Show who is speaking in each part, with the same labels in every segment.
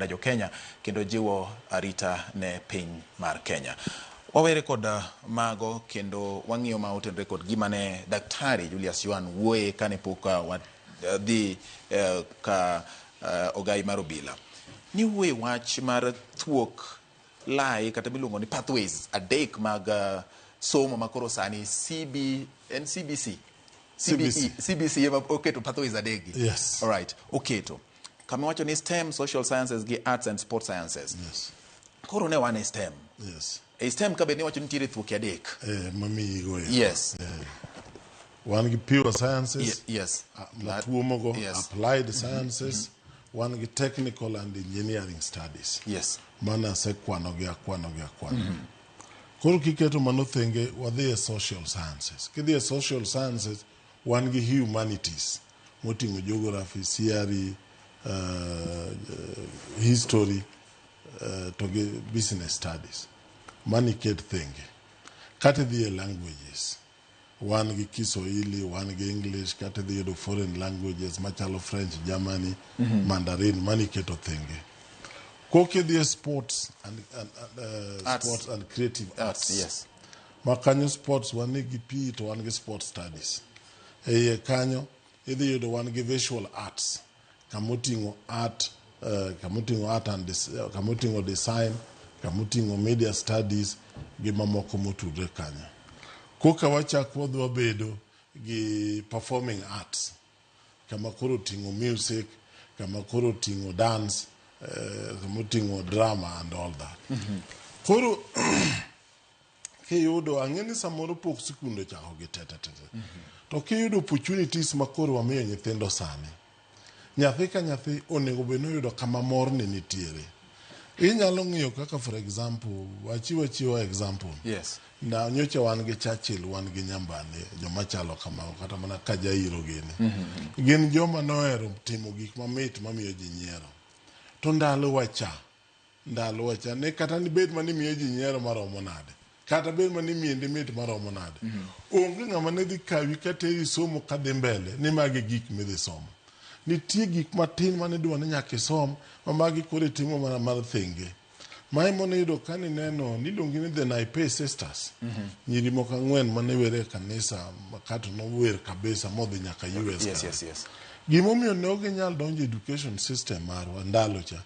Speaker 1: jo Kenya kendo jiwo arita ne piny mar Kenya. Wawere kod mago kendo wang'iyo ma otenre kod gima ne Daktari Julius Jwan wuoye kane pok dhi ka ogai mar obila. Ni wuoye wach mar thuok lai kata miluongo ni pathways adek mag somo makoro sani CBC ema oketo pathways adegi.
Speaker 2: Yes.
Speaker 1: All right. Oketo. Kama wacho ni STEM, social sciences gi arts and sports sciences.
Speaker 2: Yes.
Speaker 1: Koro ne wan STEM.
Speaker 2: Yes.
Speaker 1: STEM ka be ne wacho ni tiere thuok adek.
Speaker 2: Mami go.
Speaker 1: Yes.
Speaker 2: One gi pure sciences.
Speaker 1: Yes.
Speaker 2: Yes. Applied sciences. One gi technical and engineering studies.
Speaker 1: Yes.
Speaker 2: Mana se kwano gi akwano. Koro kiketo mano thenge wadhi social sciences. Kidhi social sciences one gi humanities. Motingo geography, CRE, history, to gi business studies. Mani ket thenge. Kati dhi languages. One gi Kiswahili, one gi English, kati dhi do foreign languages, machalo French, Germany, Mandarin, mani keto thenge. Koke dhi sports and sports and creative arts.
Speaker 1: Yes.
Speaker 2: Makanyo sports one gi PE to one gi sports studies. Eye kanyo idhi yudo one gi visual arts. Kamutingo art and kamutingo design, kamutingo media studies gi mamoko motudre kanyo. Koka wachak wadwa bedo gi performing arts. Kama koro tingo music, kama koro tingo dance, kamutingo drama and all that. Koro kiyudo ang'eni samoro pok sikunde chako gi tete. To kiyudo opportunities makoro wamiyo nyithindo sani. Nyathi ka nyathi onego beno yudo kama mor ni nitiere. Inyalo ng'iyo kaka for example, wachiwo example.
Speaker 1: Yes.
Speaker 2: Na nyocha wan gi Churchill, wan gi Nyambane, joma chalo kamago kata mana Kajairo gini. Gin joma nohero timo gik mamit mamiyo ji nyiero. To ndalo wacha ne kata ni bed mani miyo ji nyiero maromo nade. Kata bed mani miendi mit maromo nade. Onge ng'ama ne dhi kawi kateri somo kadhi mbele ni magi gik midhi somo. Nitie gik matin mane dwa ni nyaka isom ma magi kore timo mana mar thenge. Mai mone yudo kani neno nilongi ni the Naipe sisters. Nyiri moko 4 mane were kanisa makato no wer kabisa modhi nyaka US.
Speaker 1: Yes.
Speaker 2: Gimomiyo ne ok nyal donjo education system marwa ndalo cha.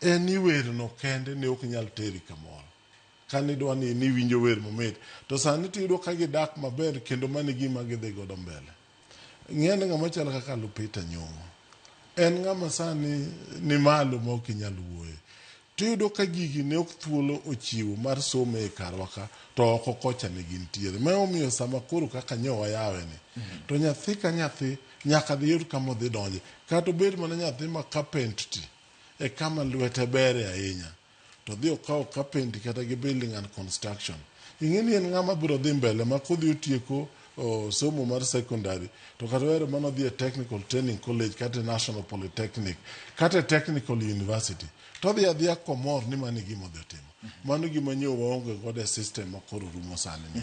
Speaker 2: Ni wer no kende ne ok nyal teri kamoro. Kani dwa ni winjo wer momit. To sani tiyudo ka gidak maber kendo mani gima gidhi godo mbele. Ng'ene ng'ama chalo kaka Lupita Nyong'o. En ng'ama sani ni malo ma ok nyal wuoye. Tiyudo ka gigi ne ok thuolo ochiwo mar somo e karwa ka to oko kocha ne gintiere. Ma omiyo sama koro kaka nyowa yawe ni. To nyathi ka nyathi nyaka dhi yud kama dhi donje. Kata obed mana nyathi ma carpentry e kama lwete bere ahinya. To dhi okawo carpentry kata gi building and construction. Ing'eni en ng'ama biro dhi mbele ma kodhi otieko somo mar secondary to kata wero mano dhi technical training college kata national polytechnic kata technical university to dhi adhiya komor ni mani gima dhi timo. Mano gima nyowa onge godo system makoro rumo sani ni.